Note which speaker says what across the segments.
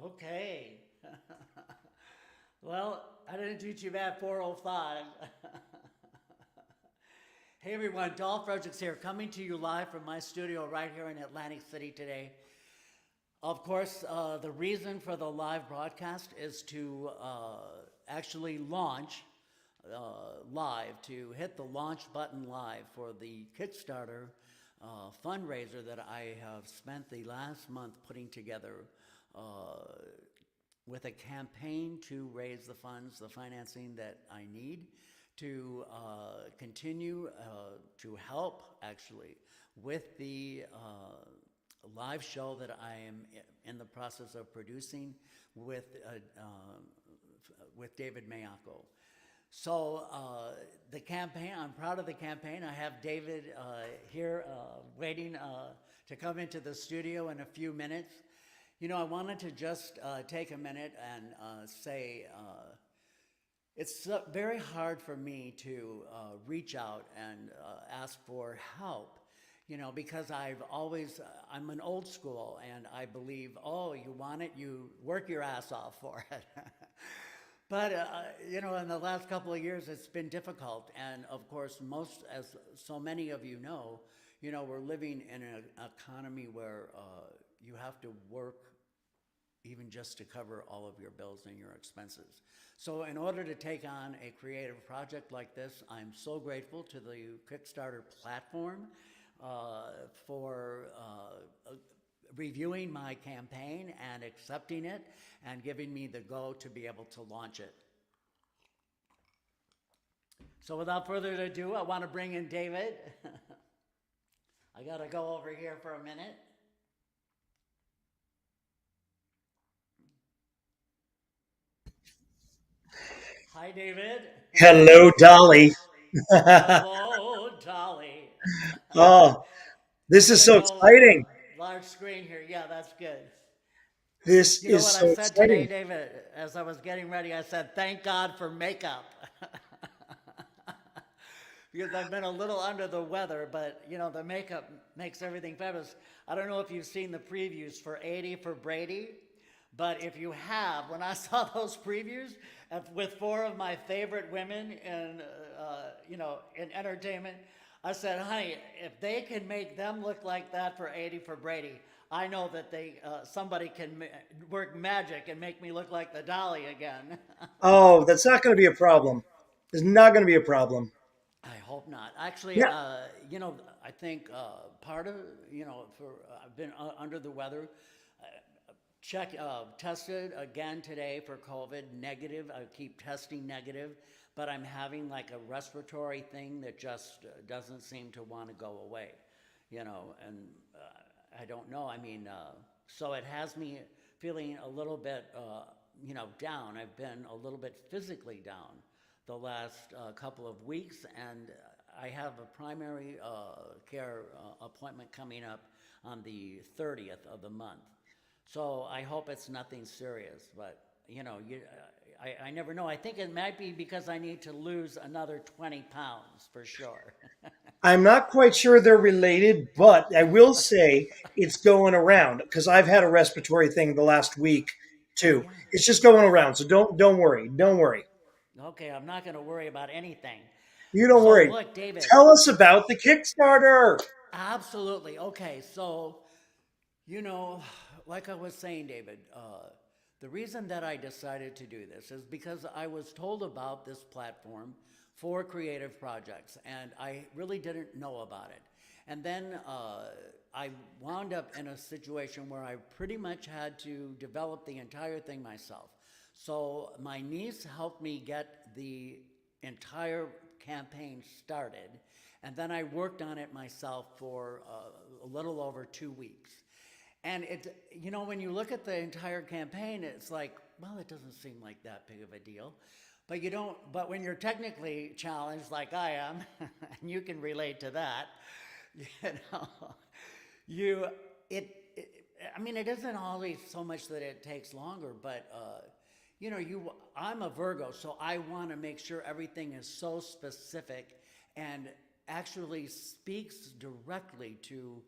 Speaker 1: Okay. Well, I didn't teach you that 405. Hey everyone, Dolph Fredericks here, coming to you live from my studio right here in Atlantic City today. Of course, the reason for the live broadcast is to actually launch live, to hit the launch button live for the Kickstarter fundraiser that I have spent the last month putting together with a campaign to raise the funds, the financing that I need to continue to help actually with the live show that I am in the process of producing with David Maiocco. So the campaign, I'm proud of the campaign. I have David here waiting to come into the studio in a few minutes. You know, I wanted to just take a minute and say it's very hard for me to reach out and ask for help, you know, because I'm an old school and I believe, oh, you want it, you work your ass off for it. But, you know, in the last couple of years, it's been difficult. And of course, as so many of you know, we're living in an economy where you have to work even just to cover all of your bills and your expenses. So in order to take on a creative project like this, I'm so grateful to the Kickstarter platform for reviewing my campaign and accepting it and giving me the go to be able to launch it. So without further ado, I want to bring in David. I got to go over here for a minute. Hi, David.
Speaker 2: Hello, Dolly.
Speaker 1: Hello, Dolly.
Speaker 2: Oh, this
Speaker 1: Let
Speaker 2: is
Speaker 1: me
Speaker 2: so
Speaker 1: go
Speaker 2: exciting.
Speaker 1: large screen here. Yeah, that's good.
Speaker 2: This
Speaker 1: You know
Speaker 2: is
Speaker 1: what I
Speaker 2: so
Speaker 1: said today,
Speaker 2: exciting.
Speaker 1: David? As I was getting ready, I said, thank God for makeup. Because I've been a little under the weather, but you know, the makeup makes everything fabulous. I don't know if you've seen the previews for 80 for Brady, but if you have, when I saw those previews with four of my favorite women in entertainment, I said, honey, if they can make them look like that for 80 for Brady, I know that somebody can work magic and make me look like the Dolly again.
Speaker 2: Oh, that's not going to be a problem. It's not going to be a problem.
Speaker 1: I hope not. Actually,
Speaker 2: Yeah.
Speaker 1: I think part of, I've been under the weather. Tested again today for COVID, negative. I keep testing negative, but I'm having like a respiratory thing that just doesn't seem to want to go away, and I don't know. I mean, so it has me feeling a little bit, down. I've been a little bit physically down the last couple of weeks, and I have a primary care appointment coming up on the 30th of the month. So I hope it's nothing serious, but I never know. I think it might be because I need to lose another 20 pounds for sure.
Speaker 2: I'm not quite sure they're related, but I will say it's going around because I've had a respiratory thing the last week
Speaker 1: Oh
Speaker 2: too.
Speaker 1: yeah.
Speaker 2: It's just going around. So don't worry. Don't worry.
Speaker 1: Okay, I'm not going to worry about anything.
Speaker 2: You don't
Speaker 1: So
Speaker 2: worry.
Speaker 1: look, David.
Speaker 2: Tell us about the Kickstarter.
Speaker 1: Absolutely. Okay, so you know, like I was saying, David, the reason that I decided to do this is because I was told about this platform for creative projects, and I really didn't know about it. And then I wound up in a situation where I pretty much had to develop the entire thing myself. So my niece helped me get the entire campaign started, and then I worked on it myself for a little over 2 weeks. And when you look at the entire campaign, it's like, well, it doesn't seem like that big of a deal. But but when you're technically challenged like I am, and you can relate to that, you know, you, it I mean, it isn't always so much that it takes longer, but, I'm a Virgo, so I want to make sure everything is so specific and actually speaks directly to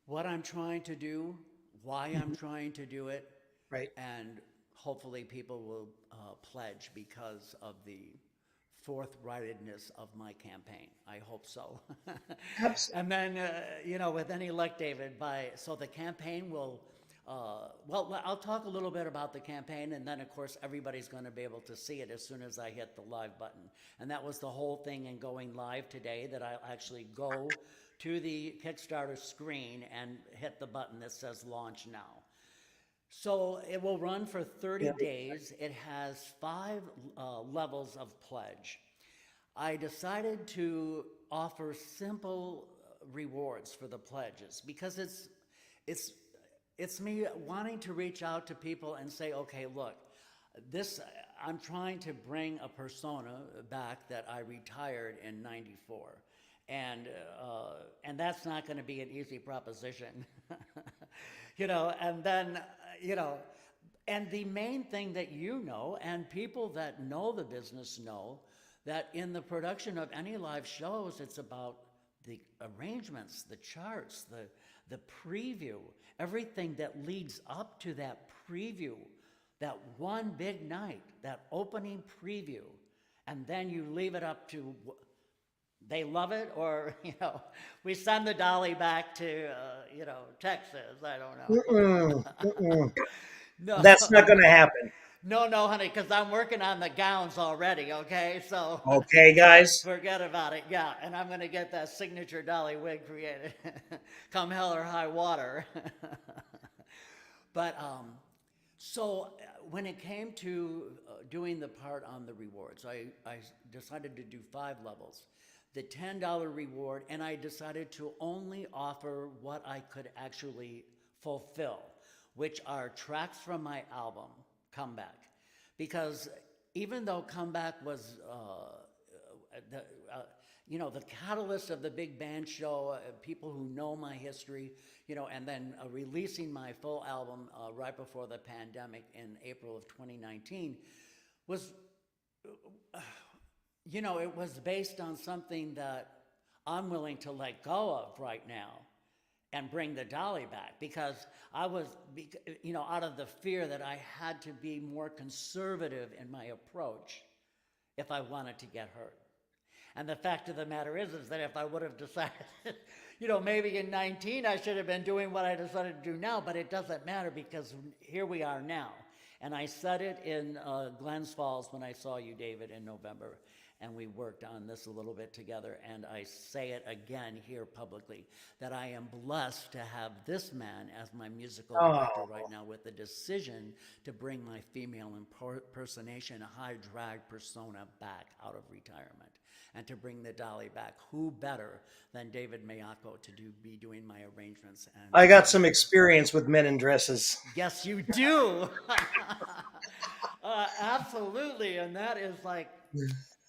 Speaker 1: what I'm trying to do, why I'm trying to do it,
Speaker 2: Right.
Speaker 1: and hopefully people will pledge because of the forthrightedness of my campaign. I hope so.
Speaker 2: Absolutely.
Speaker 1: And then, with any luck, David, so the campaign will, well, I'll talk a little bit about the campaign, and then, of course, everybody's going to be able to see it as soon as I hit the live button. And that was the whole thing in going live today, that I'll actually go to the Kickstarter screen and hit the button that says launch now. So it will run for 30
Speaker 2: Yeah.
Speaker 1: days. It has 5 levels of pledge. I decided to offer simple rewards for the pledges because it's it's me wanting to reach out to people and say, okay, look, this I'm trying to bring a persona back that I retired in '94, and that's not going to be an easy proposition. And then you know, and the main thing that and people that know the business know, that in the production of any live shows, it's about the arrangements, the charts, the preview, everything that leads up to that preview, that one big night, that opening preview, and then you leave it up to they love it, or we send the dolly back to Texas. I don't know.
Speaker 2: Mm-mm, mm-mm.
Speaker 1: No,
Speaker 2: That's not going to happen.
Speaker 1: no, honey, because I'm working on the gowns already. Okay, so
Speaker 2: Okay, guys.
Speaker 1: forget about it. Yeah, and I'm gonna get that signature dolly wig created, come hell or high water. But when it came to doing the part on the rewards, I decided to do 5 levels. The $10 reward, and I decided to only offer what I could actually fulfill, which are tracks from my album, Comeback. Because even though Comeback was the, the catalyst of the big band show, people who know my history, and then releasing my full album right before the pandemic in April of 2019 was, it was based on something that I'm willing to let go of right now and bring the dolly back, because I was, out of the fear that I had to be more conservative in my approach if I wanted to get hurt. And the fact of the matter is that if I would have decided, maybe in 19 I should have been doing what I decided to do now, but it doesn't matter because here we are now. And I said it in Glens Falls when I saw you, David, in November, and we worked on this a little bit together, and I say it again here publicly, that I am blessed to have this man as my musical director
Speaker 2: Oh,
Speaker 1: right now, with the decision to bring my female impersonation, a high drag persona, back out of retirement, and to bring the dolly back. Who better than David Maiocco to be doing my arrangements? And
Speaker 2: I got some experience with men in dresses.
Speaker 1: yes, you do. Absolutely, and that is like,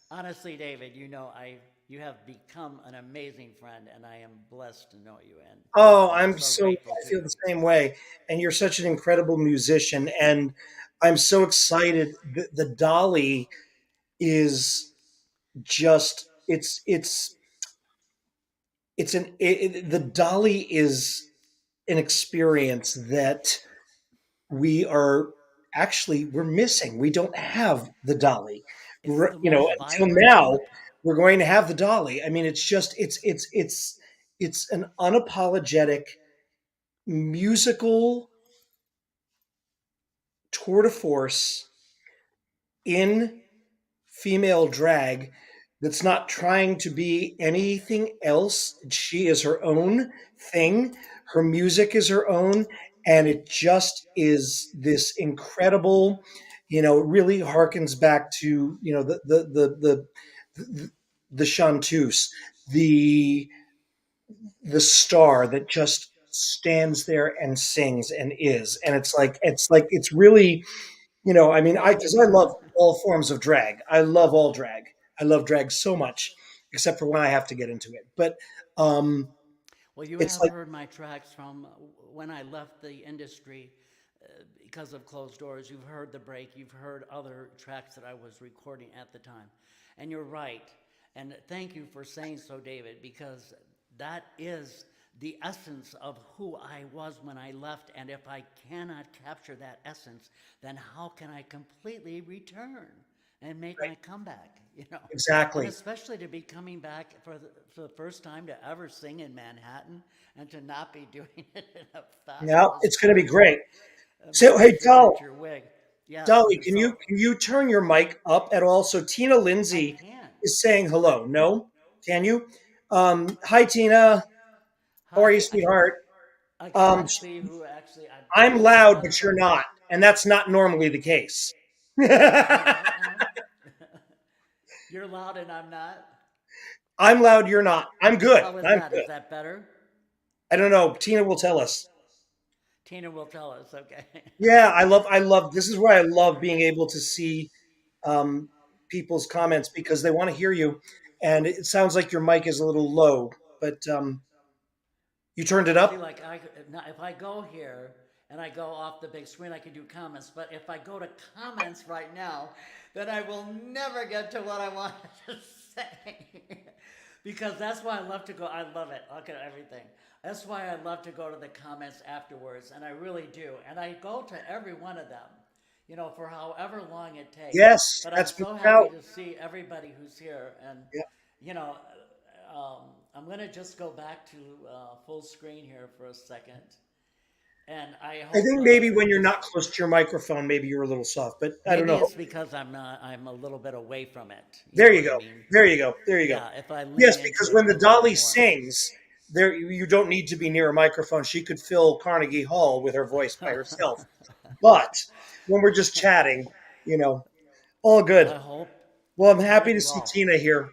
Speaker 1: honestly, David, you have become an amazing friend, and I am blessed to know you, and
Speaker 2: Oh,
Speaker 1: I'm
Speaker 2: I'm
Speaker 1: so
Speaker 2: so,
Speaker 1: grateful
Speaker 2: I
Speaker 1: to
Speaker 2: feel
Speaker 1: you.
Speaker 2: the same way. And you're such an incredible musician. And I'm so excited. The Dolly is just, the Dolly is an experience that we're missing. We don't have the Dolly.
Speaker 1: It's the most
Speaker 2: Until
Speaker 1: vibrant.
Speaker 2: now, we're going to have the Dolly. I mean, it's an unapologetic musical tour de force in female drag that's not trying to be anything else. She is her own thing. Her music is her own. And it just is this incredible, it really harkens back to, the chanteuse, the, the star that just stands there and sings and is. And it's really, I mean,
Speaker 1: Thank
Speaker 2: because
Speaker 1: you.
Speaker 2: I love all forms of drag. I love all drag. I love drag so much, except for when I have to get into it. But um,
Speaker 1: Well, you
Speaker 2: it's
Speaker 1: have
Speaker 2: like,
Speaker 1: heard my tracks from when I left the industry because of closed doors. You've heard The Break. You've heard other tracks that I was recording at the time. And you're right. And thank you for saying so, David, because that is the essence of who I was when I left. And if I cannot capture that essence, then how can I completely return and make
Speaker 2: Right.
Speaker 1: my comeback? And
Speaker 2: Exactly.
Speaker 1: especially to be coming back for the first time to ever sing in Manhattan and to not be doing it in a
Speaker 2: Yeah,
Speaker 1: fabulous,
Speaker 2: it's going to be great. So,
Speaker 1: my
Speaker 2: hey,
Speaker 1: signature wig. Yes.
Speaker 2: Dolly,
Speaker 1: So
Speaker 2: can you turn your mic up at all? So Tina
Speaker 1: I
Speaker 2: Lindsay
Speaker 1: can.
Speaker 2: is saying hello. No, can you? Hi, Tina. How are you,
Speaker 1: Hi.
Speaker 2: sweetheart?
Speaker 1: I
Speaker 2: Um,
Speaker 1: can't see who actually. I
Speaker 2: I'm
Speaker 1: believe it's
Speaker 2: loud,
Speaker 1: not
Speaker 2: but
Speaker 1: so.
Speaker 2: you're not, and that's not normally the case.
Speaker 1: Oh, I am. You're loud and I'm not.
Speaker 2: I'm loud, you're not. I'm good.
Speaker 1: How is
Speaker 2: I'm
Speaker 1: that?
Speaker 2: good.
Speaker 1: Is that better?
Speaker 2: I don't know. Tina will tell us.
Speaker 1: Tina will tell us. Okay.
Speaker 2: Yeah, I love. This is why I love being able to see um, people's comments because they want to hear you, and it sounds like your mic is a little low, but you turned it
Speaker 1: See,
Speaker 2: up.
Speaker 1: like now, if I go here and I go off the big screen, I can do comments. But if I go to comments right now, then I will never get to what I wanted to say. Because that's why I love to go. I love it. Look at everything. That's why I love to go to the comments afterwards, and I really do. And I go to every one of them, for however long it takes.
Speaker 2: Yes,
Speaker 1: But I'm
Speaker 2: that's been
Speaker 1: so
Speaker 2: out.
Speaker 1: happy to see everybody who's here, and
Speaker 2: Yeah.
Speaker 1: you know, I'm going to just go back to full screen here for a second. And I
Speaker 2: I
Speaker 1: hope
Speaker 2: think maybe when you're
Speaker 1: this,
Speaker 2: not close to your microphone, maybe you're a little soft, but I don't
Speaker 1: maybe
Speaker 2: know.
Speaker 1: it's because I'm not, I'm a little bit away from it. You
Speaker 2: There
Speaker 1: know
Speaker 2: you
Speaker 1: what I
Speaker 2: go.
Speaker 1: mean?
Speaker 2: There you go. There you go.
Speaker 1: Yeah, if I lean
Speaker 2: Yes,
Speaker 1: into
Speaker 2: because
Speaker 1: it a
Speaker 2: when the
Speaker 1: little bit
Speaker 2: Dolly
Speaker 1: more.
Speaker 2: sings, there you don't need to be near a microphone. She could fill Carnegie Hall with her voice by herself. But when we're just chatting, you know, all good.
Speaker 1: I hope
Speaker 2: Well, I'm happy to
Speaker 1: Carnegie
Speaker 2: see
Speaker 1: Hall,
Speaker 2: Tina here.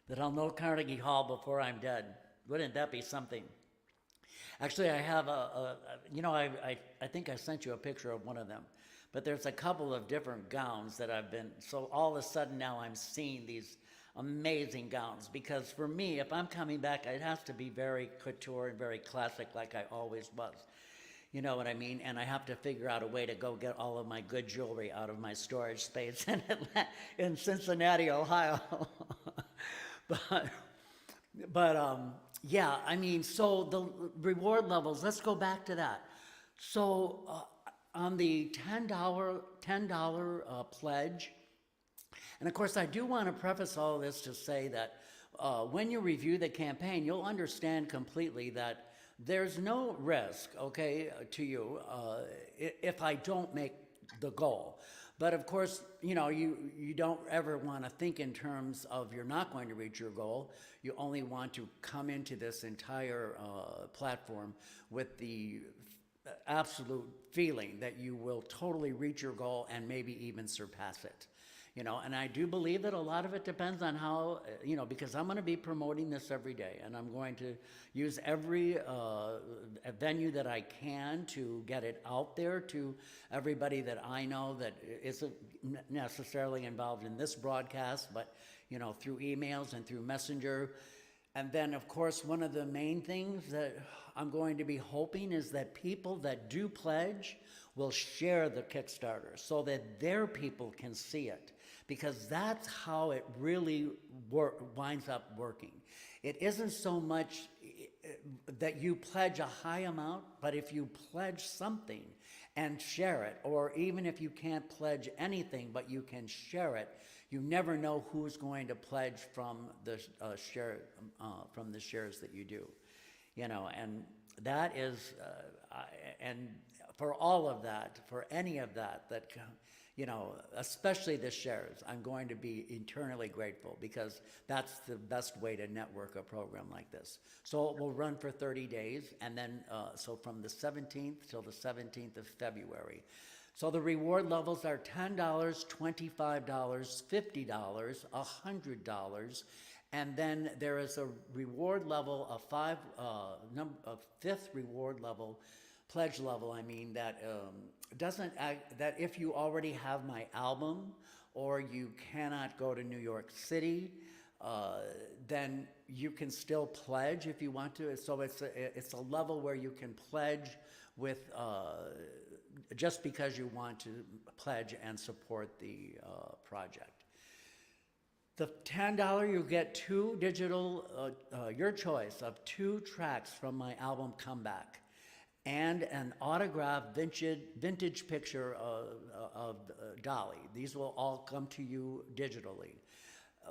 Speaker 1: that I'll know Carnegie Hall before I'm dead. Wouldn't that be something? Actually, I have I think I sent you a picture of one of them, but there's a couple of different gowns that I've been, so all of a sudden now I'm seeing these amazing gowns because for me, if I'm coming back, it has to be very couture and very classic like I always was. You know what I mean? And I have to figure out a way to go get all of my good jewelry out of my storage space in Cincinnati, Ohio. but yeah, I mean, so the reward levels, let's go back to that. So on the $10 pledge, and of course, I do want to preface all this to say that when you review the campaign, you'll understand completely that there's no risk, okay, to you if I don't make the goal. But of course, you don't ever want to think in terms of you're not going to reach your goal. You only want to come into this entire platform with the absolute feeling that you will totally reach your goal and maybe even surpass it. And I do believe that a lot of it depends on how, because I'm going to be promoting this every day, and I'm going to use every venue that I can to get it out there to everybody that I know that isn't necessarily involved in this broadcast, but, through emails and through Messenger. And then, of course, one of the main things that I'm going to be hoping is that people that do pledge will share the Kickstarter so that their people can see it, because that's how it really winds up working. It isn't so much that you pledge a high amount, but if you pledge something and share it, or even if you can't pledge anything but you can share it, you never know who's going to pledge from the from the shares that you do, and that is, and for all of that, for any of that, especially the shares, I'm going to be eternally grateful because that's the best way to network a program like this. So it will run for 30 days, and then so from the 17th till the 17th of February. So the reward levels are $10, $25, $50, $100, and then there is a reward level of fifth reward level, pledge level. I mean that doesn't that if you already have my album or you cannot go to New York City, then you can still pledge if you want to. So it's a level where you can pledge with just because you want to pledge and support the project. The $10, you get two digital, your choice of two tracks from my album Comeback, and an autographed vintage picture of Dolly. These will all come to you digitally.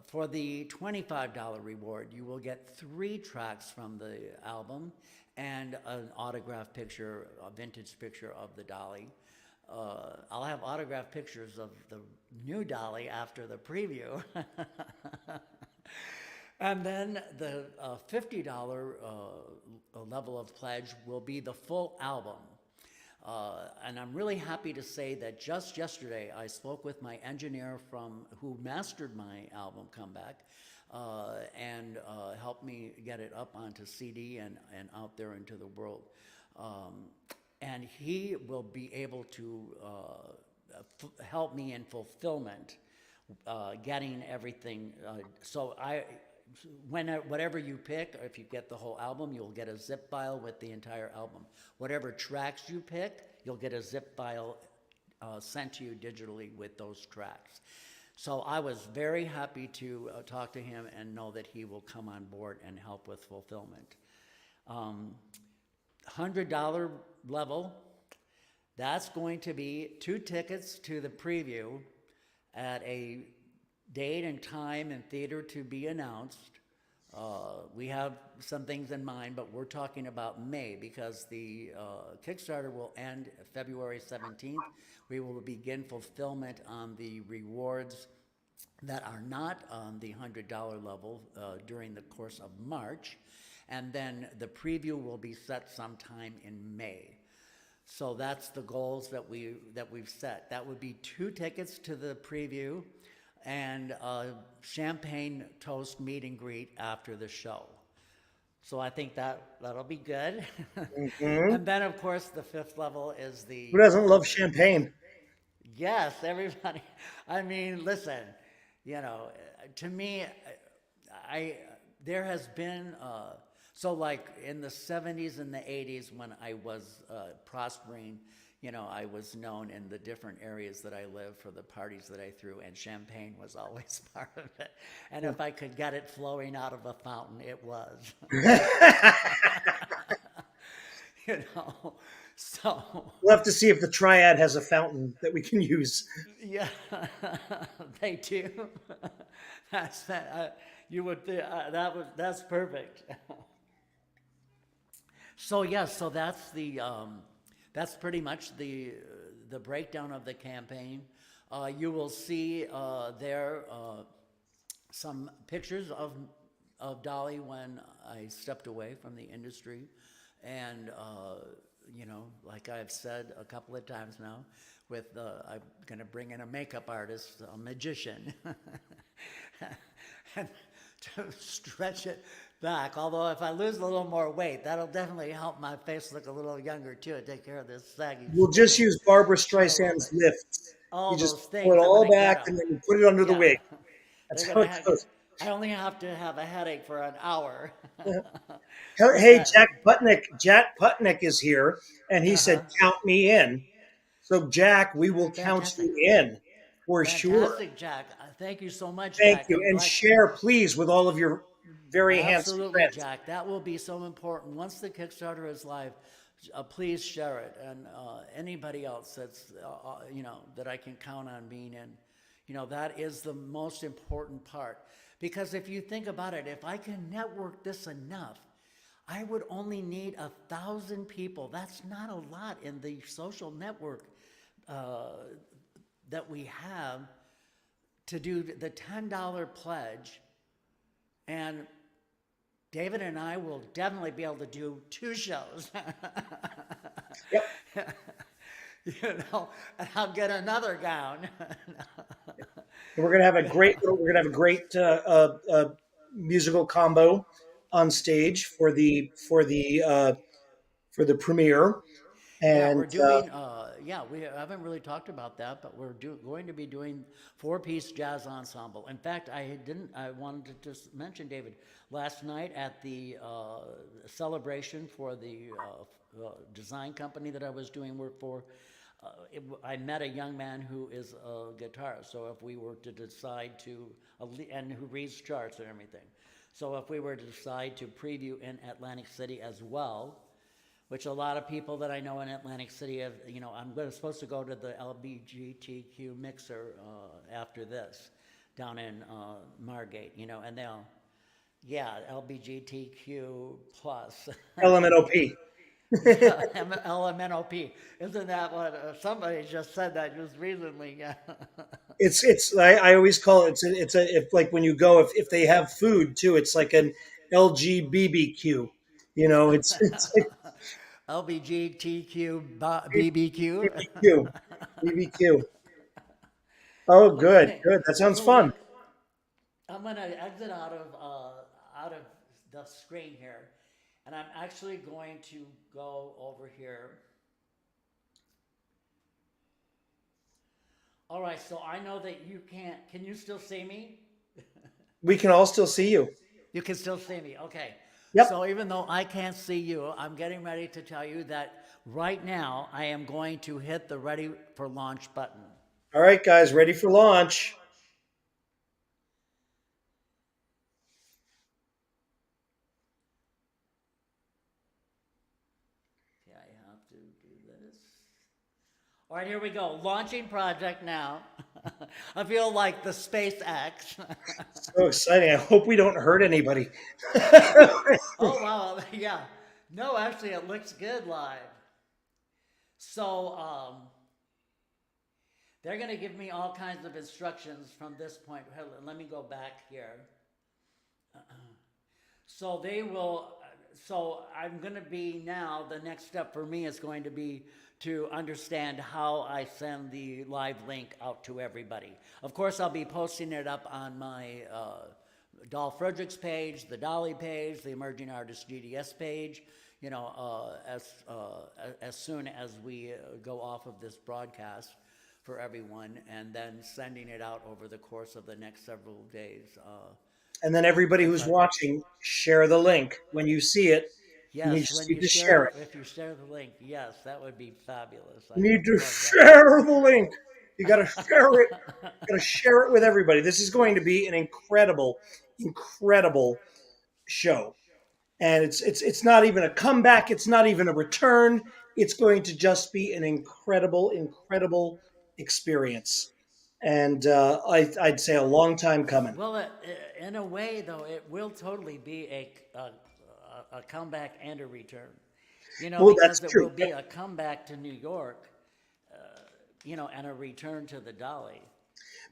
Speaker 1: For the $25 reward, you will get three tracks from the album and an autographed picture, a vintage picture of the Dolly. I'll have autographed pictures of the new Dolly after the preview. And then the $50 level of pledge will be the full album. And I'm really happy to say that just yesterday I spoke with my engineer who mastered my album Comeback and helped me get it up onto CD and out there into the world. And he will be able to help me in fulfillment, getting everything. Whatever you pick, if you get the whole album, you'll get a zip file with the entire album. Whatever tracks you pick, you'll get a zip file sent to you digitally with those tracks. So I was very happy to talk to him and know that he will come on board and help with fulfillment. $100 level, that's going to be 2 tickets to the preview at a date and time and theater to be announced. We have some things in mind, but we're talking about May because the Kickstarter will end February 17th. We will begin fulfillment on the rewards that are not on the $100 level during the course of March. And then the preview will be set sometime in May. So that's the goals that we've set. That would be 2 tickets to the preview and a champagne toast meet and greet after the show. So I think that'll be good.
Speaker 2: Mm-hmm.
Speaker 1: And then of course the 5th level is the...
Speaker 2: Who doesn't love champagne?
Speaker 1: Yes, everybody. I mean, listen, to me, there has been... So like in the 70s and the 80s when I was prospering, I was known in the different areas that I lived for the parties that I threw, and champagne was always part of it. And if I could get it flowing out of a fountain, it was. So...
Speaker 2: We'll have to see if the Triad has a fountain that we can use.
Speaker 1: Yeah, they do. That's that. You would think that's perfect. So yes, so that's pretty much the breakdown of the campaign. You will see there some pictures of Dolly when I stepped away from the industry, and like I've said a couple of times now, I'm going to bring in a makeup artist, a magician, and to stretch it back. Although if I lose a little more weight, that'll definitely help my face look a little younger too, and take care of this saggy.
Speaker 2: We'll just use Barbara Streisand's lifts.
Speaker 1: All
Speaker 2: You just
Speaker 1: those
Speaker 2: pull
Speaker 1: things
Speaker 2: it
Speaker 1: I'm
Speaker 2: all
Speaker 1: gonna get
Speaker 2: back
Speaker 1: 'em.
Speaker 2: and then you put it under the
Speaker 1: Yeah.
Speaker 2: wig. That's
Speaker 1: They're
Speaker 2: how
Speaker 1: gonna
Speaker 2: it goes.
Speaker 1: I only have to have a headache for an hour.
Speaker 2: Hey, Jack Putnick is here, and he said,
Speaker 1: Uh-huh.
Speaker 2: "Count me in." So, Jack, we will count
Speaker 1: Fantastic.
Speaker 2: you in for sure.
Speaker 1: Fantastic, Jack. Thank you so much,
Speaker 2: Thank
Speaker 1: Jack.
Speaker 2: you, and share, please, with all of your very handsome
Speaker 1: Absolutely,
Speaker 2: friends.
Speaker 1: Jack. That will be so important. Once the Kickstarter is live, please share it, and anybody else that's that I can count on being in. That is the most important part, because if you think about it, if I can network this enough, I would only need 1,000 people. That's not a lot in the social network that we have to do the $10 pledge, and David and I will definitely be able to do 2 shows.
Speaker 2: Yep.
Speaker 1: And I'll get another gown.
Speaker 2: We're gonna have a great musical combo on stage for the premiere,
Speaker 1: Yeah,
Speaker 2: and
Speaker 1: we're doing, we haven't really talked about that, but we're going to be doing 4-piece jazz ensemble. In fact, I wanted to just mention, David, last night at the celebration for the design company that I was doing work for, I met a young man who is a guitarist. So if we were to decide to, and who reads charts and everything. So if we were to decide to preview in Atlantic City as well, which a lot of people that I know in Atlantic City have, supposed to go to the LBGTQ mixer after this down in Margate, and they'll, yeah, LBGTQ plus.
Speaker 2: LMNOP.
Speaker 1: Yeah, LMNOP. Isn't that what somebody just said that just recently? Yeah.
Speaker 2: It's I always call it if like when you go if they have food too, it's like an LGBBQ. It's like
Speaker 1: LBGTQ BBQ.
Speaker 2: BBQ. BBQ. Oh, good,
Speaker 1: Okay,
Speaker 2: good. That sounds
Speaker 1: so let
Speaker 2: fun.
Speaker 1: I'm gonna exit out of the screen here, and I'm actually going to go over here. All right, so I know that you can't. Can you still see me?
Speaker 2: We can all still see you.
Speaker 1: You can still see me. Okay.
Speaker 2: Yep.
Speaker 1: So even though I can't see you, I'm getting ready to tell you that right now I am going to hit the ready for launch button.
Speaker 2: All right, guys, ready for launch.
Speaker 1: Okay, I have to do this. All right, here we go. Launching project now. I feel like the SpaceX.
Speaker 2: So exciting. I hope we don't hurt anybody.
Speaker 1: Oh, wow. Yeah. No, actually, it looks good live. So, they're going to give me all kinds of instructions from this point. Let me go back here. So they will, so I'm going to be now, the next step for me is going to be to understand how I send the live link out to everybody. Of course, I'll be posting it up on my Doll Fredericks page, the DAHLLY page, the Emerging Artist GDS page, as soon as we go off of this broadcast for everyone, and then sending it out over the course of the next several days.
Speaker 2: And then everybody who's watching, share the link. When you see it, you
Speaker 1: Yes,
Speaker 2: just
Speaker 1: when
Speaker 2: need
Speaker 1: you
Speaker 2: to
Speaker 1: share
Speaker 2: share
Speaker 1: the,
Speaker 2: it.
Speaker 1: if you share the link, yes, that would be fabulous. I
Speaker 2: You need
Speaker 1: would
Speaker 2: to
Speaker 1: love
Speaker 2: share the link. You got to share it. You got to share it with everybody. This is going to be an incredible, incredible show. And it's not even a comeback. It's not even a return. It's going to just be an incredible, incredible experience. And I'd say a long time coming.
Speaker 1: Well, in a way, though, it will totally be a comeback and a return.
Speaker 2: Well, that's
Speaker 1: Because it
Speaker 2: true.
Speaker 1: will be a comeback to New York, and a return to the Dolly.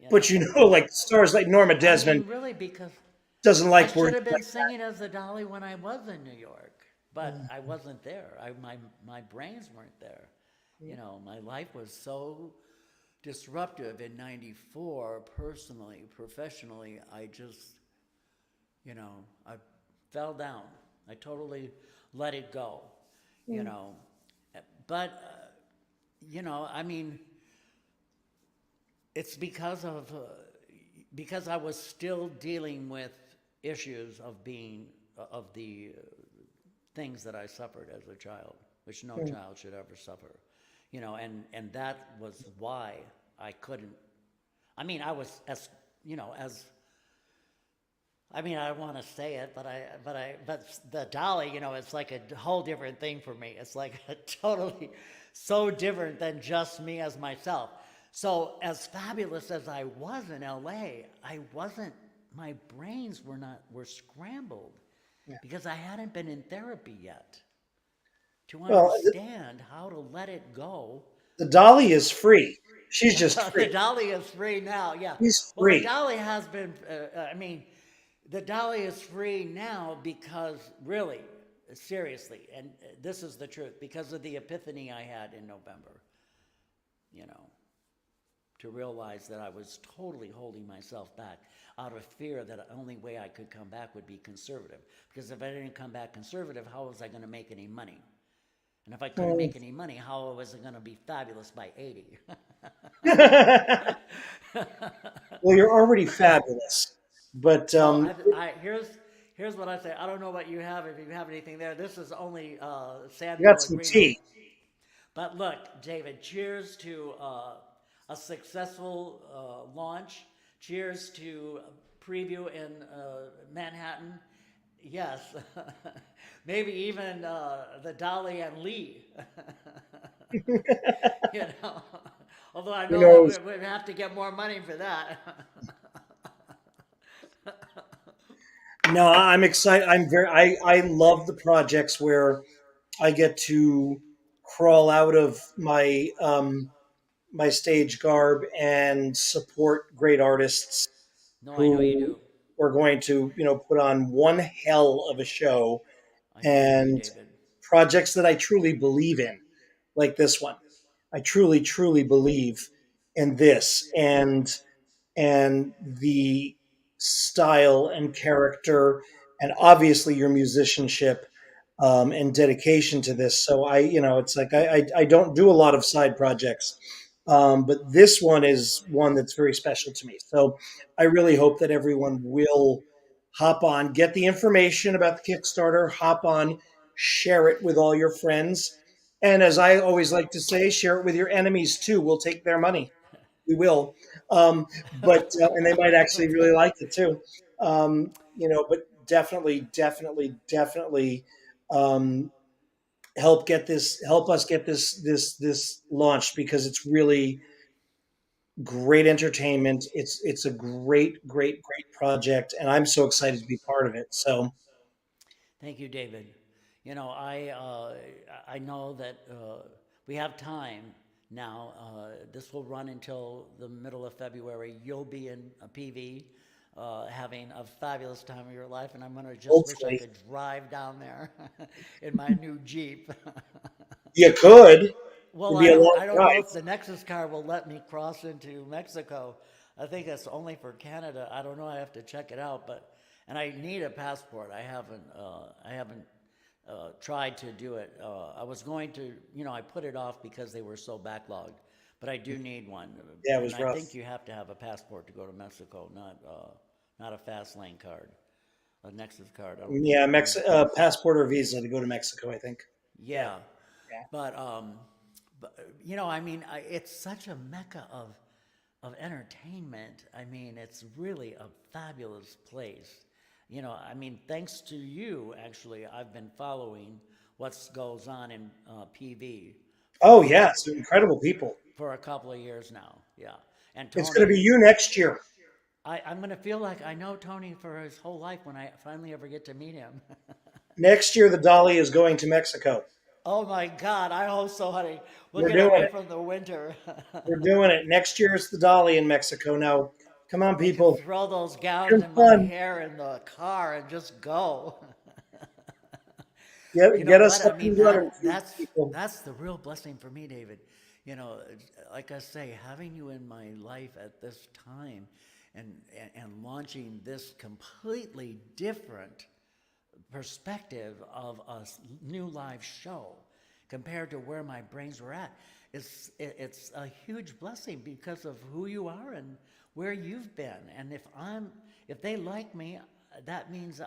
Speaker 1: You
Speaker 2: But
Speaker 1: know,
Speaker 2: like stars like Norma
Speaker 1: I
Speaker 2: Desmond
Speaker 1: mean, really, because
Speaker 2: doesn't
Speaker 1: I
Speaker 2: like
Speaker 1: should
Speaker 2: words
Speaker 1: have been
Speaker 2: like
Speaker 1: singing as the Dolly when I was in New York, but I wasn't there. My brains weren't there. My life was so disruptive in '94. Personally, professionally, I just, I fell down. I totally let it go. You know, but I mean, it's because I was still dealing with issues of being of the things that I suffered as a child, which no child should ever suffer. And that was why I couldn't. I mean, I was as I mean, I don't want to say it, but the Dolly, it's like a whole different thing for me. It's like a totally so different than just me as myself. So as fabulous as I was in LA, I wasn't. My brains were scrambled because I hadn't been in therapy yet to
Speaker 2: well,
Speaker 1: understand how to let it go.
Speaker 2: the Dolly is free. She's just
Speaker 1: The
Speaker 2: free.
Speaker 1: Dolly is free now, yeah.
Speaker 2: She's
Speaker 1: Well, the
Speaker 2: free.
Speaker 1: Dolly has been, I mean, the Dolly is free now because, really, seriously, and this is the truth, because of the epiphany I had in November, you know, to realize that I was totally holding myself back out of fear that the only way I could come back would be conservative. Because if I didn't come back conservative, how was I going to make any money? And if I couldn't make any money, how was it going to be fabulous by 80?
Speaker 2: Well, you're already fabulous. But
Speaker 1: So here's what I say. I don't know what you have, if you have anything there. This is only
Speaker 2: you got
Speaker 1: Samuel
Speaker 2: some
Speaker 1: Agrino.
Speaker 2: tea.
Speaker 1: But look, David, cheers to a successful launch. Cheers to preview in Manhattan. Yes, maybe even the Dolly and Lee. you know, although I
Speaker 2: Who
Speaker 1: know that
Speaker 2: knows?
Speaker 1: we'd have to get more money for that.
Speaker 2: No, I'm excited. I love the projects where I get to crawl out of my stage garb and support great artists
Speaker 1: no, I know you
Speaker 2: who
Speaker 1: do.
Speaker 2: are going to, put on one hell of a show,
Speaker 1: I know you do,
Speaker 2: and
Speaker 1: David.
Speaker 2: projects that I truly believe in, like this one. I truly, truly believe in this, and the style and character, and obviously your musicianship, and dedication to this. So it's like I don't do a lot of side projects, but this one is one that's very special to me. So I really hope that everyone will hop on, get the information about the Kickstarter, hop on, share it with all your friends. And as I always like to say, share it with your enemies too. We'll take their money. We will. But and they might actually really like it too. But definitely, definitely, definitely, um, help us get this launched, because it's really great entertainment. It's a great, great, great project, and I'm so excited to be part of it. So
Speaker 1: Thank you, David. I know that we have time now. This will run until the middle of February. You'll be in a PV, having a fabulous time of your life, and I'm gonna just wish I
Speaker 2: hopefully
Speaker 1: could drive down there in my new Jeep.
Speaker 2: you could.
Speaker 1: Well,
Speaker 2: It'd be a long
Speaker 1: I don't know
Speaker 2: drive.
Speaker 1: if the Nexus car will let me cross into Mexico. I think it's only for Canada. I don't know. I have to check it out. But and I need a passport. I haven't tried to do it. I was going to. I put it off because they were so backlogged. But I do need one,
Speaker 2: Yeah, it
Speaker 1: and
Speaker 2: was
Speaker 1: I
Speaker 2: rough.
Speaker 1: think you have to have a passport to go to Mexico, not a fast lane card, a Nexus card. I don't think
Speaker 2: Yeah,
Speaker 1: you need.
Speaker 2: passport or visa to go to Mexico, I think. Yeah,
Speaker 1: Yeah,
Speaker 2: yeah.
Speaker 1: but I mean, it's such a mecca of entertainment. I mean, it's really a fabulous place. I mean, thanks to you, actually, I've been following what goes on in PV
Speaker 2: Oh,
Speaker 1: for
Speaker 2: yeah, it's incredible people.
Speaker 1: for a couple of years now. Yeah, and
Speaker 2: It's going to
Speaker 1: Tony,
Speaker 2: be you next year.
Speaker 1: I'm gonna feel like I know Tony for his whole life when I finally ever get to meet him.
Speaker 2: Next year, the Dolly is going to Mexico.
Speaker 1: Oh my God, I hope so, honey. We'll
Speaker 2: We're
Speaker 1: get
Speaker 2: doing
Speaker 1: away
Speaker 2: it.
Speaker 1: from the winter.
Speaker 2: We're doing it. Next year is the Dolly in Mexico. Now, come on,
Speaker 1: We can
Speaker 2: people.
Speaker 1: throw those gowns
Speaker 2: Have
Speaker 1: in my
Speaker 2: fun.
Speaker 1: hair in the car and just go. You know
Speaker 2: Get
Speaker 1: what?
Speaker 2: us
Speaker 1: I
Speaker 2: up
Speaker 1: mean
Speaker 2: and running, people.
Speaker 1: that's the real blessing for me, David. Like I say, having you in my life at this time and launching this completely different perspective of a new live show compared to where my brains were at. It's a huge blessing because of who you are and where you've been. And if they like me, that means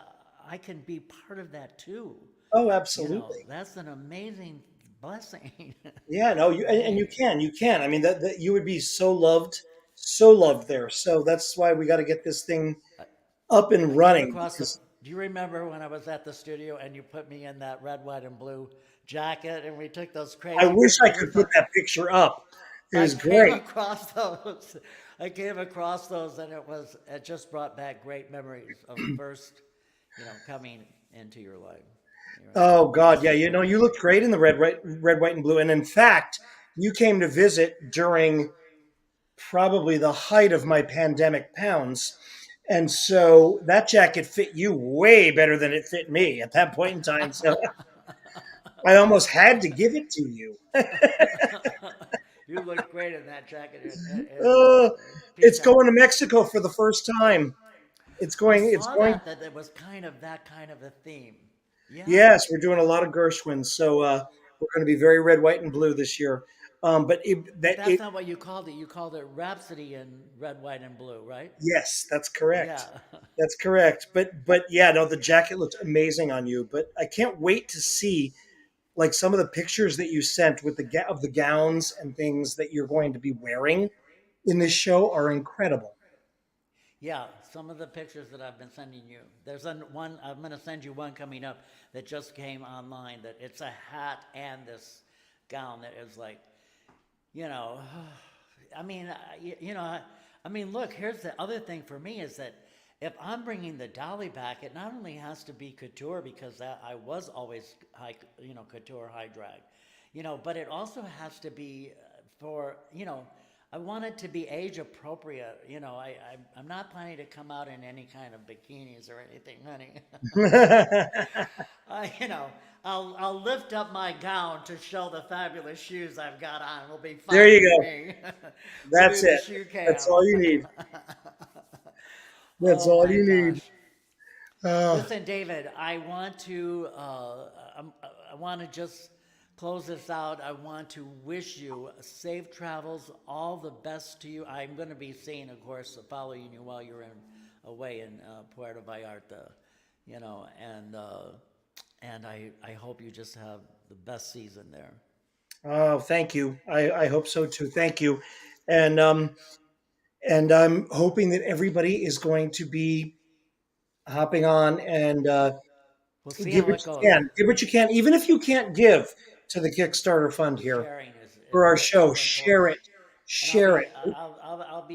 Speaker 1: I can be part of that too.
Speaker 2: Oh, absolutely.
Speaker 1: That's an amazing blessing.
Speaker 2: Yeah, no, you and you
Speaker 1: Amazing.
Speaker 2: can. I mean, that you would be so loved there. So that's why we got to get this thing up
Speaker 1: I
Speaker 2: and
Speaker 1: came
Speaker 2: running,
Speaker 1: across the.
Speaker 2: because
Speaker 1: Do you remember when I was at the studio and you put me in that red, white, and blue jacket and we took those
Speaker 2: I
Speaker 1: crazy
Speaker 2: wish I
Speaker 1: pictures?
Speaker 2: could put that picture up. It
Speaker 1: I
Speaker 2: was
Speaker 1: came
Speaker 2: great.
Speaker 1: across those. I came across those, and it just brought back great memories of first, coming into your life.
Speaker 2: Oh
Speaker 1: I
Speaker 2: God, yeah,
Speaker 1: still
Speaker 2: you looked great in the red, white, and blue. And in fact, you came to visit during probably the height of my pandemic pounds, and so that jacket fit you way better than it fit me at that point in time. So I almost had to give it to you.
Speaker 1: you look great in that jacket and
Speaker 2: Uh, it's
Speaker 1: peacock.
Speaker 2: going to Mexico for the first time. It's
Speaker 1: I
Speaker 2: going. It's
Speaker 1: saw
Speaker 2: going.
Speaker 1: that it was kind of that kind of a theme. Yeah,
Speaker 2: Yes, we're doing a lot of Gershwins, so we're going to be very red, white, and blue this year. But
Speaker 1: but that's not what you called it. You called it Rhapsody in red, white, and blue, right?
Speaker 2: yes, that's
Speaker 1: Yeah.
Speaker 2: correct. That's correct. But yeah, no, the jacket looked amazing on you. But I can't wait to see. like some of the pictures that you sent with of the gowns and things that you're going to be wearing in this show are incredible.
Speaker 1: Yeah, some of the pictures that I've been sending you. There's one, I'm going to send you one coming up that just came online that it's a hat and this gown that is like, you know, I mean, I mean, look, here's the other thing for me is that if I'm bringing the dolly back, it not only has to be couture because I was always high, couture high drag, but it also has to be for, I want it to be age appropriate. I'm not planning to come out in any kind of bikinis or anything, honey. I, you know, I'll lift up my gown to show the fabulous shoes I've got on. It'll be
Speaker 2: There
Speaker 1: fine
Speaker 2: you
Speaker 1: with
Speaker 2: go.
Speaker 1: me. We'll do
Speaker 2: That's
Speaker 1: the
Speaker 2: it.
Speaker 1: shoe
Speaker 2: That's
Speaker 1: cam.
Speaker 2: all you need. That's
Speaker 1: Oh
Speaker 2: all
Speaker 1: my
Speaker 2: you need.
Speaker 1: gosh.
Speaker 2: Uh,
Speaker 1: Listen, David, I want to just close this out. I want to wish you safe travels, all the best to you. I'm going to be seeing, of course, following you while you're away in Puerto Vallarta, you know, and I hope you just have the best season there.
Speaker 2: oh, thank you. I hope so too. Thank you. And um, and I'm hoping that everybody is going to be hopping on and
Speaker 1: We'll see
Speaker 2: give
Speaker 1: how
Speaker 2: what
Speaker 1: it
Speaker 2: you
Speaker 1: goes.
Speaker 2: can. Give what you can, even if you can't give to the Kickstarter fund here
Speaker 1: Sharing
Speaker 2: for our
Speaker 1: is
Speaker 2: show.
Speaker 1: so
Speaker 2: Share
Speaker 1: important.
Speaker 2: it.
Speaker 1: And
Speaker 2: Share it.
Speaker 1: I'll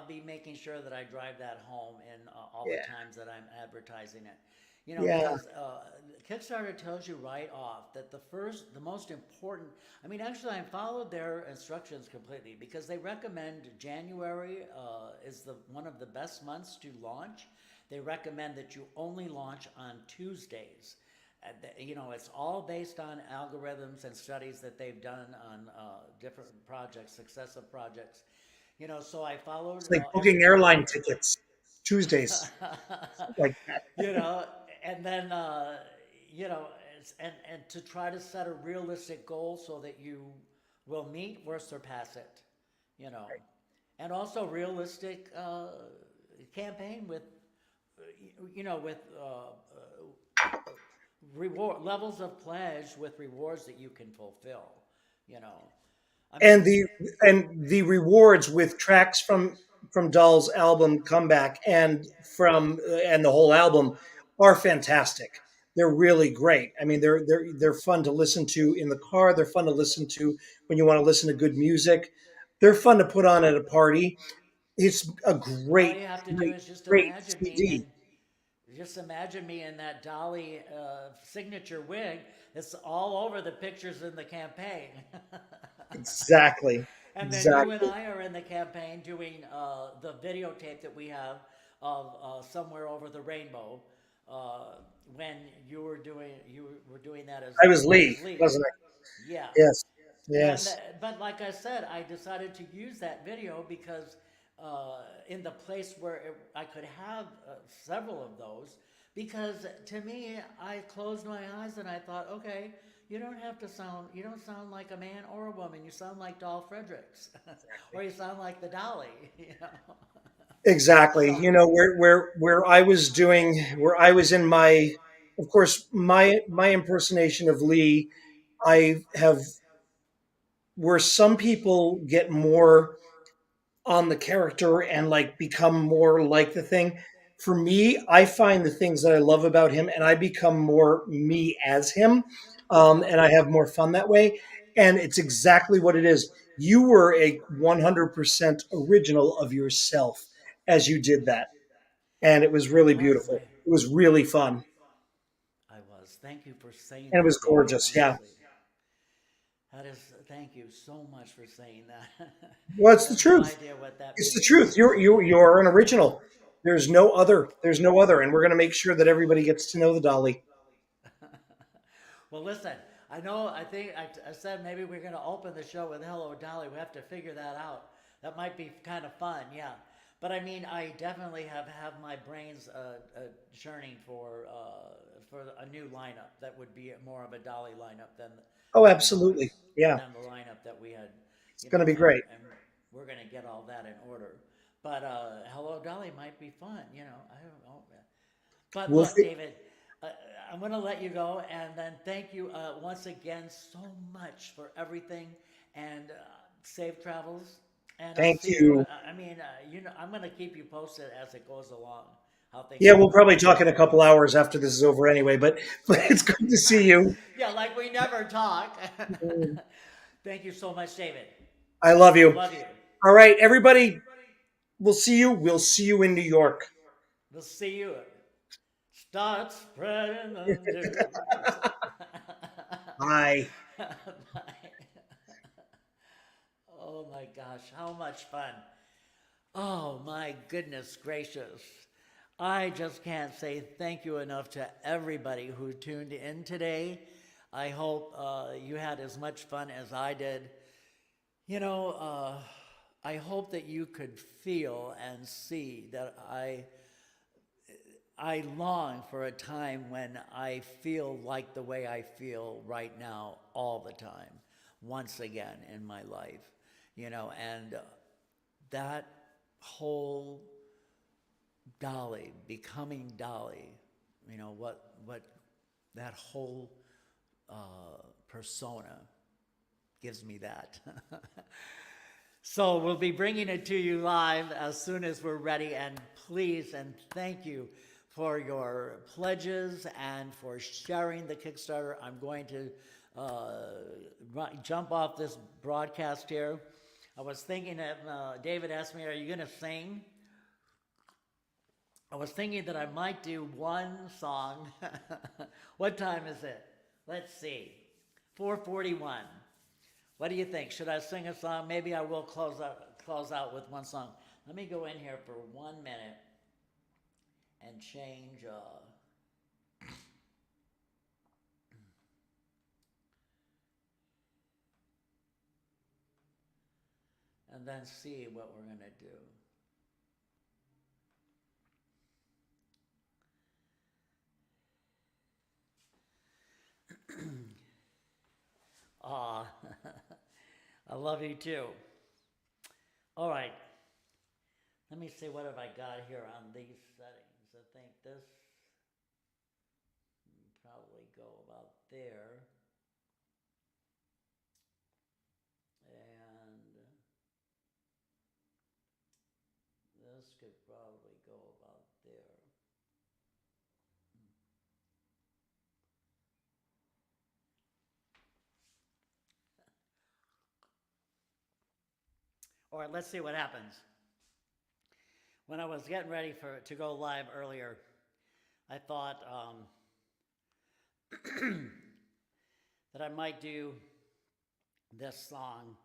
Speaker 1: be making sure that I drive that home in all the
Speaker 2: Yeah.
Speaker 1: times that I'm advertising it.
Speaker 2: Yeah.
Speaker 1: Because Kickstarter tells you right off that the most important. I mean, actually, I followed their instructions completely because they recommend January is the one of the best months to launch. They recommend that you only launch on Tuesdays. It's all based on algorithms and studies that they've done on different projects, successive projects. So I followed
Speaker 2: It's like booking
Speaker 1: everything.
Speaker 2: airline tickets Tuesdays like that.
Speaker 1: you know, and then you know, and to try to set a realistic goal so that you will meet or surpass it. You know, and also realistic campaign with with reward levels of pledge with rewards that you can fulfill. You know, I
Speaker 2: and
Speaker 1: mean,
Speaker 2: the rewards with tracks from Doll's album Comeback and the whole album are fantastic. They're really great. I mean, they're fun to listen to in the car. They're fun to listen to when you want to listen to good music. They're fun to put on at a party. It's a
Speaker 1: all
Speaker 2: great,
Speaker 1: you have to do
Speaker 2: great,
Speaker 1: is just
Speaker 2: great
Speaker 1: imagine me
Speaker 2: CD.
Speaker 1: and just imagine me in that Dolly signature wig. It's all over the pictures in the campaign.
Speaker 2: Exactly,
Speaker 1: And then you and
Speaker 2: exactly.
Speaker 1: I are in the campaign doing the videotape that we have of Somewhere Over the Rainbow uh, when you were doing that
Speaker 2: I was
Speaker 1: as
Speaker 2: Lee,
Speaker 1: Lee.
Speaker 2: wasn't
Speaker 1: Yeah.
Speaker 2: I? Yes,
Speaker 1: And
Speaker 2: yes.
Speaker 1: but like I said, I decided to use that video because in the place where I could have several of those, because to me, I closed my eyes and I thought, okay, you don't sound like a man or a woman. You sound like Doll Fredericks, or you sound like the Dolly,
Speaker 2: Exactly.
Speaker 1: So
Speaker 2: You know, where I was in my, of course, my impersonation of Lee, I have where some people get more on the character and like become more like the thing. For me, I find the things that I love about him, and I become more me as him,
Speaker 1: yeah,
Speaker 2: and I have more fun that way. And it's exactly what it is. You were a 100% original of yourself as you did that, and it was
Speaker 1: I
Speaker 2: really
Speaker 1: was
Speaker 2: beautiful. It was really fun,
Speaker 1: I was. Thank you for saying
Speaker 2: and it was
Speaker 1: that, David.
Speaker 2: gorgeous. Yeah.
Speaker 1: Honestly. That is, thank you so much for saying that.
Speaker 2: Well, it's
Speaker 1: You
Speaker 2: the
Speaker 1: have no
Speaker 2: truth.
Speaker 1: idea what that
Speaker 2: It's the
Speaker 1: means.
Speaker 2: truth. You're an original. There's no other. There's no other, and we're going to make sure that everybody gets to know the Dolly.
Speaker 1: Well, listen, I said maybe we're going to open the show with Hello Dolly. We have to figure that out. That might be kind of fun, yeah. But I mean, I definitely have my brains churning for a new lineup that would be more of a Dolly lineup
Speaker 2: Oh,
Speaker 1: than uh,
Speaker 2: absolutely. Yeah,
Speaker 1: than the lineup that we had,
Speaker 2: it's going to be
Speaker 1: and
Speaker 2: great.
Speaker 1: we're going to get all that in order. But Hello Dolly might be fun, I don't know. But
Speaker 2: We'll
Speaker 1: look,
Speaker 2: fi-
Speaker 1: David, uh, I'm going to let you go, and then thank you once again so much for everything, and safe travels. And I'll
Speaker 2: Thank
Speaker 1: see you.
Speaker 2: you.
Speaker 1: I'm going to keep you posted as it goes along, how things
Speaker 2: Yeah,
Speaker 1: are
Speaker 2: we'll
Speaker 1: going.
Speaker 2: probably talk in a couple hours after this is over anyway, but it's good to see you.
Speaker 1: Yeah, like we never talk. Thank you so much, David.
Speaker 2: I love you.
Speaker 1: Love you.
Speaker 2: All right, everybody, we'll see you. We'll see you in New York.
Speaker 1: We'll see you. Start spreading the news.
Speaker 2: Bye.
Speaker 1: Bye. Oh my gosh, how much fun. Oh my goodness gracious. I just can't say thank you enough to everybody who tuned in today. I hope you had as much fun as I did. You know, I hope that you could feel and see that I long for a time when I feel like the way I feel right now all the time, once again in my life, and that whole Dolly, becoming Dolly, what that whole persona gives me that. So we'll be bringing it to you live as soon as we're ready. And please and thank you for your pledges and for sharing the Kickstarter. I'm going to jump off this broadcast here. I was thinking that David asked me, "Are you going to sing?" I was thinking that I might do one song. What time is it? Let's see. 4:41. What do you think? Should I sing a song? Maybe I will close out with one song. Let me go in here for 1 minute and change. And then see what we're going to do. Aw, I love you too. All right. Let me see what have I got here on these settings. I think this probably go about there. And this could probably go about there. All right, let's see what happens. When I was getting ready to go live earlier, I thought that I might do this song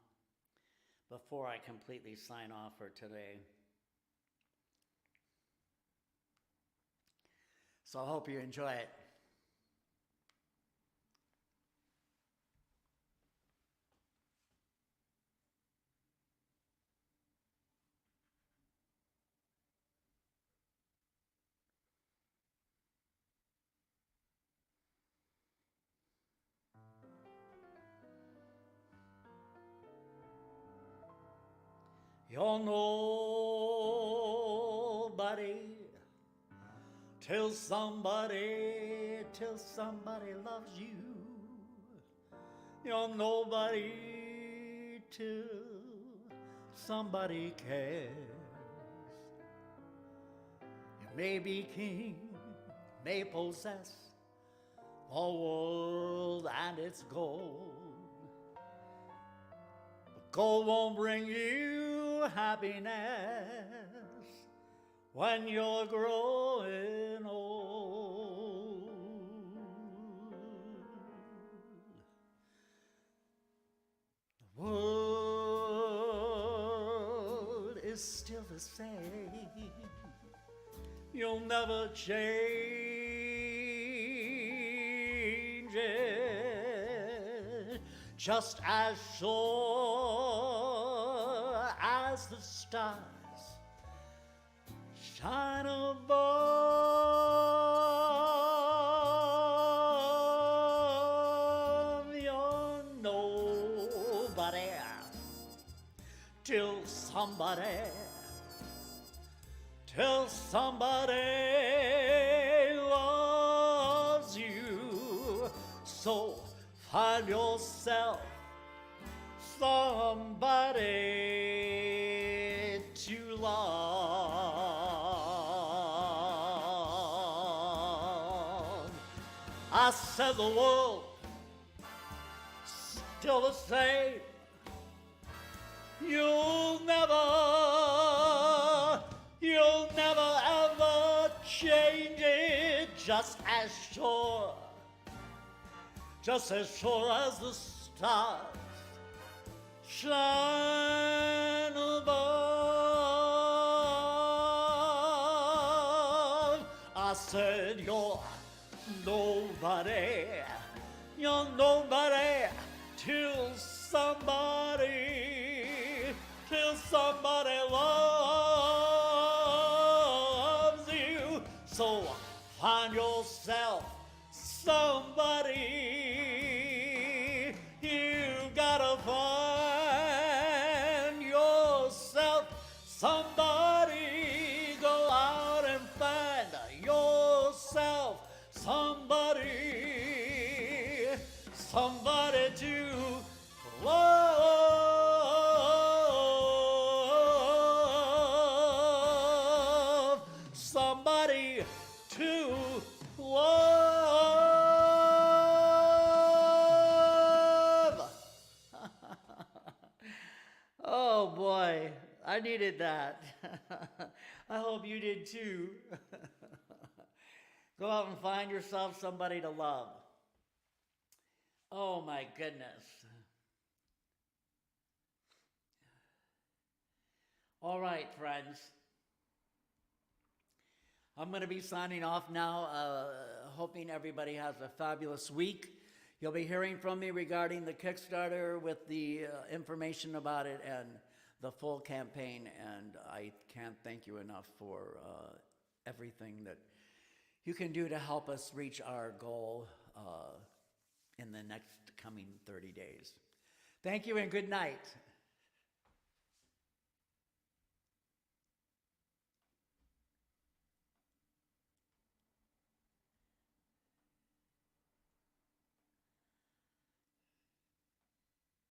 Speaker 1: before I completely sign off for today. So I hope you enjoy it. You're nobody till somebody loves you. You're nobody till somebody cares. You may be king, may possess the world and its gold. But gold won't bring you happiness when you're growing old. The world is still the same. You'll never change it. Just as sure as the stars shine above, you're nobody till somebody loves So find yourself somebody to love. I said the world still the same. You'll never ever change it. Just as sure as the stars shine above. I said you're nobody till somebody loves you. So find yourself somebody. You gotta find yourself somebody. Go out and find yourself somebody to love. Somebody to love. Oh boy, I needed that. I hope you did too. Go out and find yourself somebody to love. Oh my goodness. All right, friends. I'm going to be signing off now, hoping everybody has a fabulous week. You'll be hearing from me regarding the Kickstarter with the information about it and the full campaign, and I can't thank you enough for everything that you can do to help us reach our goal in the next coming 30 days. Thank you and good night.